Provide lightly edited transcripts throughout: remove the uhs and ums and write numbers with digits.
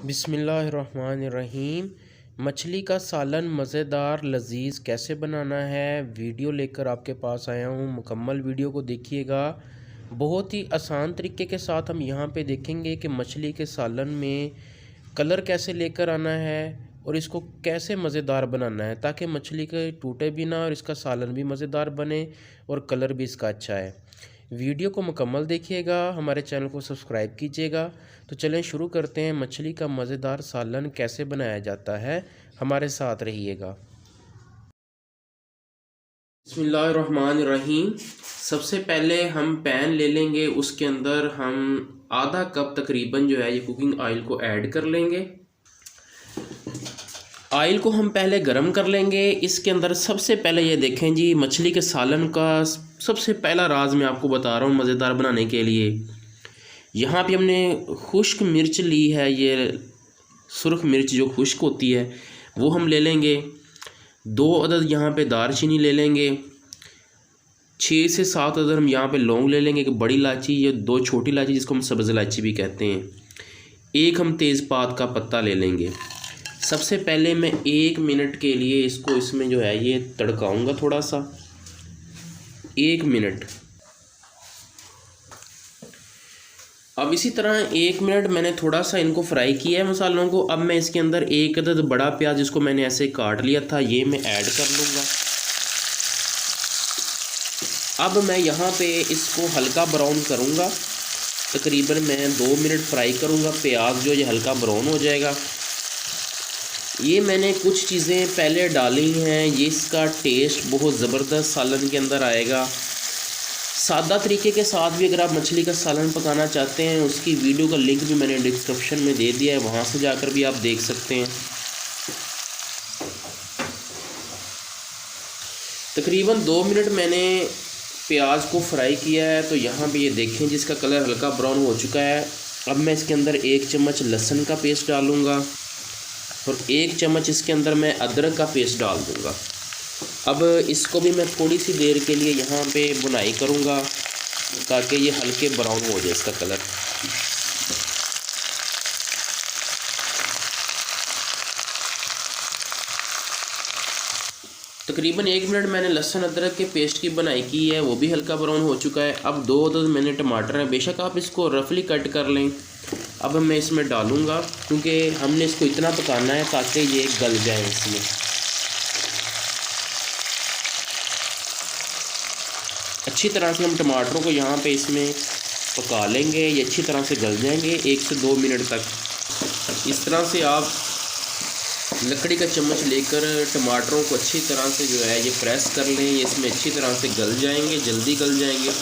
बिस्मिल्लाहिर्रहमानिर्रहीम। मछली का सालन मज़ेदार लजीज़ कैसे बनाना है वीडियो लेकर आपके पास आया हूँ। मुकम्मल वीडियो को देखिएगा। बहुत ही आसान तरीके के साथ हम यहाँ पे देखेंगे कि मछली के सालन में कलर कैसे लेकर आना है और इसको कैसे मज़ेदार बनाना है ताकि मछली के टूटे भी ना और इसका सालन भी मज़ेदार बने और कलर भी इसका अच्छा है। वीडियो को मुकम्मल देखिएगा, हमारे चैनल को सब्सक्राइब कीजिएगा। तो चलें शुरू करते हैं। मछली का मज़ेदार सालन कैसे बनाया जाता है, हमारे साथ रहिएगा। बिस्मिल्लाहिर्रहमानिर्रहीम। सबसे पहले हम पैन ले लेंगे, उसके अंदर हम आधा कप तकरीबन जो है ये कुकिंग ऑयल को ऐड कर लेंगे। ऑयल को हम पहले गरम कर लेंगे। इसके अंदर सबसे पहले ये देखें जी, मछली के सालन का सबसे पहला राज मैं आपको बता रहा हूँ मज़ेदार बनाने के लिए। यहाँ पे हमने खुश्क मिर्च ली है, ये सुर्ख मिर्च जो खुश्क होती है वो हम ले लेंगे। 2 अदद यहाँ पे दालचीनी ले लेंगे। 6 से 7 अदद हम यहाँ पे लौंग ले लेंगे, एक बड़ी इलायची या 2 छोटी इलायची जिसको हम सब्ज़ इलायची भी कहते हैं। 1 हम तेज़पात का पत्ता ले लेंगे। सबसे पहले मैं 1 मिनट के लिए इसको इसमें जो है ये तड़काऊँगा थोड़ा सा, 1 मिनट। अब इसी तरह 1 मिनट मैंने थोड़ा सा इनको फ्राई किया है मसालों को। अब मैं इसके अंदर 1 अदद बड़ा प्याज जिसको मैंने ऐसे काट लिया था ये मैं ऐड कर लूँगा। अब मैं यहाँ पे इसको हल्का ब्राउन करूँगा, तकरीबन मैं 2 मिनट फ्राई करूँगा। प्याज जो ये हल्का ब्राउन हो जाएगा। ये मैंने कुछ चीज़ें पहले डाली हैं, ये इसका टेस्ट बहुत ज़बरदस्त सालन के अंदर आएगा। सादा तरीके के साथ भी अगर आप मछली का सालन पकाना चाहते हैं उसकी वीडियो का लिंक भी मैंने डिस्क्रिप्शन में दे दिया है, वहाँ से जाकर भी आप देख सकते हैं। तकरीबन 2 मिनट मैंने प्याज को फ्राई किया है। तो यहाँ पे ये देखें जिसका कलर हल्का ब्राउन हो चुका है। अब मैं इसके अंदर 1 चम्मच लहसुन का पेस्ट डालूँगा और 1 चम्मच इसके अंदर मैं अदरक का पेस्ट डाल दूँगा। अब इसको भी मैं थोड़ी सी देर के लिए यहाँ पे भुनाई करूँगा ताकि ये हल्के ब्राउन हो जाए इसका कलर। तकरीबन 1 मिनट मैंने लहसुन अदरक के पेस्ट की भुनाई की है, वो भी हल्का ब्राउन हो चुका है। अब 2 अदद मैंने टमाटर है, बेशक आप इसको रफली कट कर लें। अब मैं इसमें डालूँगा क्योंकि हमने इसको इतना पकाना है ताकि ये गल जाए इसमें। अच्छी तरह से हम टमाटरों को यहाँ पे इसमें पका लेंगे, ये अच्छी तरह से गल जाएंगे 1 से 2 मिनट तक। इस तरह से आप लकड़ी का चम्मच लेकर टमाटरों को अच्छी तरह से जो है ये प्रेस कर लें, ये इसमें अच्छी तरह से गल जाएंगे, जल्दी गल जाएंगे।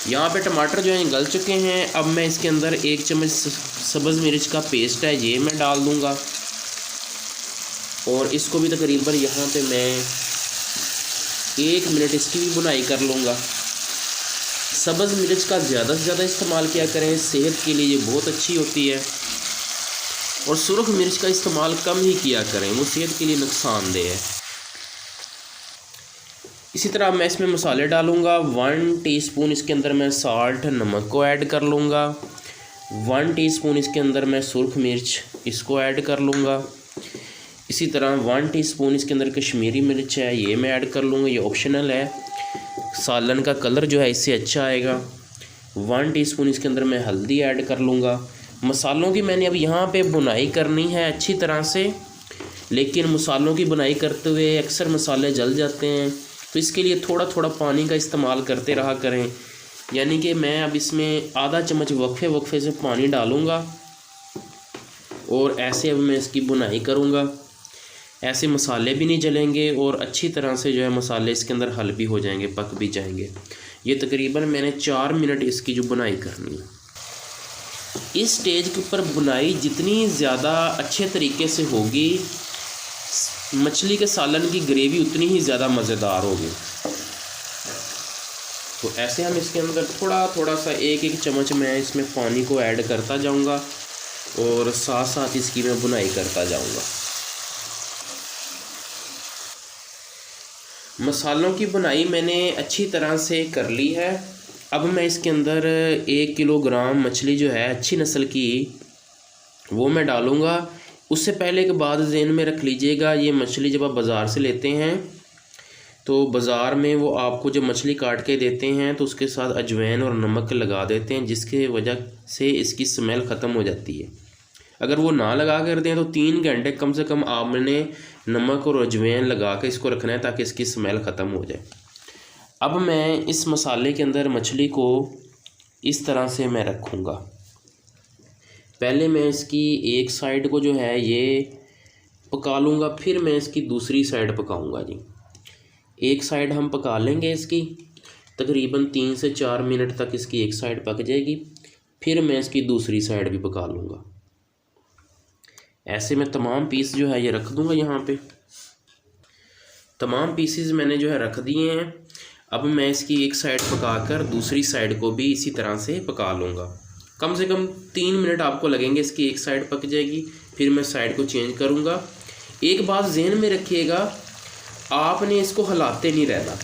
यहाँ पे टमाटर जो हैं गल चुके हैं। अब मैं इसके अंदर 1 चम्मच सब्ज़ मिर्च का पेस्ट है ये मैं डाल दूँगा और इसको भी तकरीबन यहाँ पे मैं 1 मिनट इसकी भी भुनाई कर लूँगा। सब्ज़ मिर्च का ज़्यादा से ज़्यादा इस्तेमाल किया करें, सेहत के लिए ये बहुत अच्छी होती है। और सुर्ख मिर्च का इस्तेमाल कम ही किया करें, वो सेहत के लिए नुकसानदेह है। इसी तरह मैं इसमें मसाले डालूँगा। 1 टीस्पून इसके अंदर मैं साल्ट नमक को ऐड कर लूँगा। 1 टीस्पून इसके अंदर मैं सुर्ख मिर्च इसको ऐड कर लूँगा। इसी तरह 1 टीस्पून इसके अंदर कश्मीरी मिर्च है ये मैं ऐड कर लूँगा, ये ऑप्शनल है, सालन का कलर जो है इससे अच्छा आएगा। 1 टीस्पून इसके अंदर मैं हल्दी ऐड कर लूँगा। मसालों की मैंने अब यहाँ पे भुनाई करनी है अच्छी तरह से, लेकिन मसालों की भुनाई करते हुए अक्सर मसाले जल जाते हैं, तो इसके लिए थोड़ा थोड़ा पानी का इस्तेमाल करते रहा करें। यानी कि मैं अब इसमें आधा चम्मच वक्फे से पानी डालूँगा और ऐसे अब मैं इसकी भुनाई करूँगा। ऐसे मसाले भी नहीं जलेंगे और अच्छी तरह से जो है मसाले इसके अंदर हल भी हो जाएंगे, पक भी जाएंगे। ये तकरीबन मैंने 4 मिनट इसकी जो बुनाई करनी है। इस स्टेज के ऊपर बुनाई जितनी ज़्यादा अच्छे तरीके से होगी, मछली के सालन की ग्रेवी उतनी ही ज़्यादा मज़ेदार होगी। तो ऐसे हम इसके अंदर थोड़ा थोड़ा सा 1-1 चम्मच मैं इसमें पानी को ऐड करता जाऊँगा और साथ साथ इसकी मैं बुनाई करता जाऊँगा। मसालों की बुनाई मैंने अच्छी तरह से कर ली है। अब मैं इसके अंदर 1 किलोग्राम मछली जो है अच्छी नस्ल की वो मैं डालूँगा। उससे पहले के बाद ज़हन में रख लीजिएगा, ये मछली जब आप बाज़ार से लेते हैं तो बाज़ार में वो आपको जब मछली काट के देते हैं तो उसके साथ अजवाइन और नमक लगा देते हैं, जिसके वजह से इसकी स्मेल ख़त्म हो जाती है। अगर वो ना लगा कर दें तो 3 घंटे कम से कम आपने नमक और अजवाइन लगा के इसको रखना है ताकि इसकी स्मेल ख़त्म हो जाए। अब मैं इस मसाले के अंदर मछली को इस तरह से मैं रखूँगा। पहले मैं इसकी एक साइड को जो है ये पका लूँगा, फिर मैं इसकी दूसरी साइड पकाऊँगा जी। एक साइड हम पका लेंगे इसकी, तकरीबन 3 से 4 मिनट तक इसकी एक साइड पक जाएगी, फिर मैं इसकी दूसरी साइड भी पका लूँगा। ऐसे मैं तमाम पीस जो है ये रख दूँगा यहाँ पे। तमाम पीसेस मैंने जो है रख दिए हैं। अब मैं इसकी एक साइड पकाकर दूसरी साइड को भी इसी तरह से पका लूँगा। कम से कम 3 मिनट आपको लगेंगे, इसकी एक साइड पक जाएगी, फिर मैं साइड को चेंज करूँगा। एक बात ज़हन में रखिएगा, आपने इसको हिलाते नहीं रहना।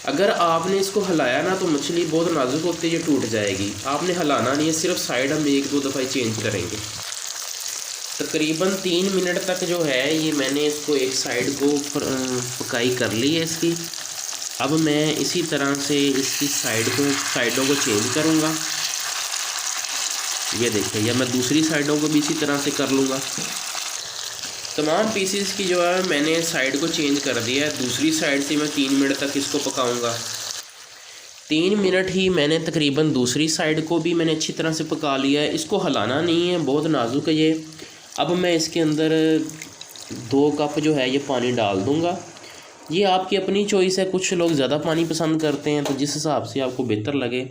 अगर आपने इसको हिलाया ना तो मछली बहुत नाजुक होती है, ये टूट जाएगी। आपने हिलाना नहीं है, सिर्फ साइड हम 1-2 दफ़ा चेंज करेंगे। तकरीबन 3 मिनट तक जो है ये मैंने इसको एक साइड को पकाई कर ली है इसकी। अब मैं इसी तरह से इसकी साइडों को चेंज करूँगा। ये देखिए, या मैं दूसरी साइडों को भी इसी तरह से कर लूँगा। तमाम पीसेस की जो है मैंने साइड को चेंज कर दिया है। दूसरी साइड से मैं 3 मिनट तक इसको पकाऊंगा। 3 मिनट ही मैंने तकरीबन दूसरी साइड को भी मैंने अच्छी तरह से पका लिया है। इसको हिलाना नहीं है, बहुत नाजुक है ये। अब मैं इसके अंदर 2 कप जो है ये पानी डाल दूंगा। ये आपकी अपनी चॉइस है, कुछ लोग ज़्यादा पानी पसंद करते हैं, तो जिस हिसाब से आपको बेहतर लगे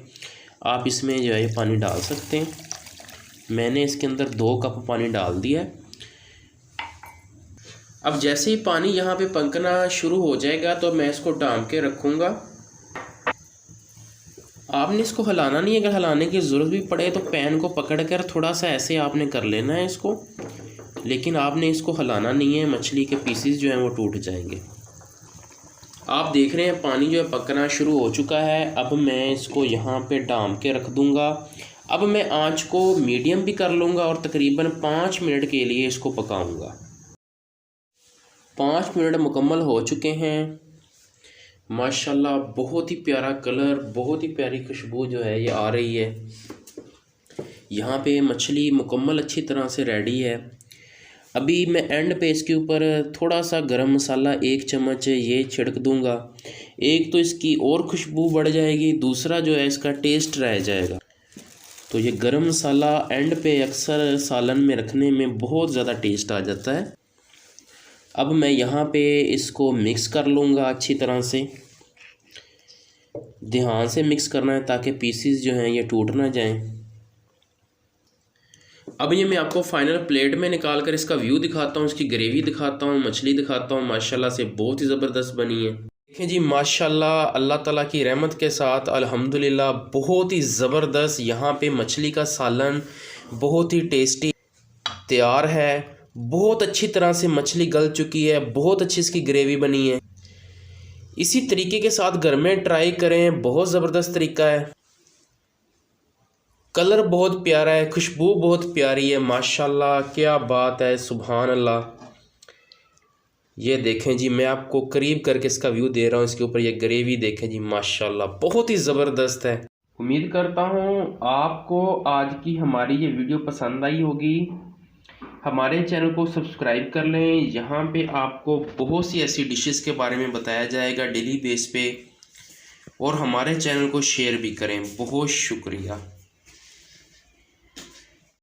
आप इसमें जो है ये पानी डाल सकते हैं। मैंने इसके अंदर 2 कप पानी डाल दिया है। अब जैसे ही पानी यहाँ पे पकना शुरू हो जाएगा तो मैं इसको ढाँप के रखूँगा। आपने इसको हिलाना नहीं है, अगर हिलाने की ज़रूरत भी पड़े तो पैन को पकड़कर थोड़ा सा ऐसे आपने कर लेना है इसको, लेकिन आपने इसको हिलाना नहीं है, मछली के पीसेस जो हैं वो टूट जाएंगे। आप देख रहे हैं पानी जो है पकना शुरू हो चुका है। अब मैं इसको यहाँ पे ढाँप के रख दूँगा। अब मैं आँच को मीडियम भी कर लूँगा और तकरीबन 5 मिनट के लिए इसको पकाऊँगा। 5 मिनट मुकम्मल हो चुके हैं। माशाल्लाह बहुत ही प्यारा कलर, बहुत ही प्यारी खुशबू जो है ये आ रही है। यहाँ पे मछली मुकम्मल अच्छी तरह से रेडी है। अभी मैं एंड पे इसके ऊपर थोड़ा सा गरम मसाला 1 चम्मच ये छिड़क दूंगा। एक तो इसकी और खुशबू बढ़ जाएगी, दूसरा जो है इसका टेस्ट रह जाएगा। तो ये गरम मसाला एंड पे अक्सर सालन में रखने में बहुत ज़्यादा टेस्ट आ जाता है। अब मैं यहाँ पे इसको मिक्स कर लूँगा अच्छी तरह से। ध्यान से मिक्स करना है ताकि पीसेस जो हैं ये टूट ना जाएं। अब ये मैं आपको फाइनल प्लेट में निकाल कर इसका व्यू दिखाता हूँ, इसकी ग्रेवी दिखाता हूँ, मछली दिखाता हूँ। माशाल्लाह से बहुत ही ज़बरदस्त बनी है। देखें जी, माशाल्लाह अल्लाह ताला की रहमत के साथ अल्हम्दुलिल्लाह बहुत ही ज़बरदस्त यहाँ पे मछली का सालन बहुत ही टेस्टी तैयार है। बहुत अच्छी तरह से मछली गल चुकी है, बहुत अच्छी इसकी ग्रेवी बनी है। इसी तरीके के साथ घर में ट्राई करें, बहुत ज़बरदस्त तरीका है। कलर बहुत प्यारा है, खुशबू बहुत प्यारी है। माशाल्लाह क्या बात है, सुभान अल्लाह। ये देखें जी, मैं आपको करीब करके इसका व्यू दे रहा हूँ। इसके ऊपर ये ग्रेवी देखें जी, माशाल्लाह बहुत ही ज़बरदस्त है। उम्मीद करता हूँ आपको आज की हमारी ये वीडियो पसंद आई होगी। हमारे चैनल को सब्सक्राइब कर लें। यहाँ पे आपको बहुत सी ऐसी डिशेस के बारे में बताया जाएगा डेली बेस पे, और हमारे चैनल को शेयर भी करें। बहुत शुक्रिया।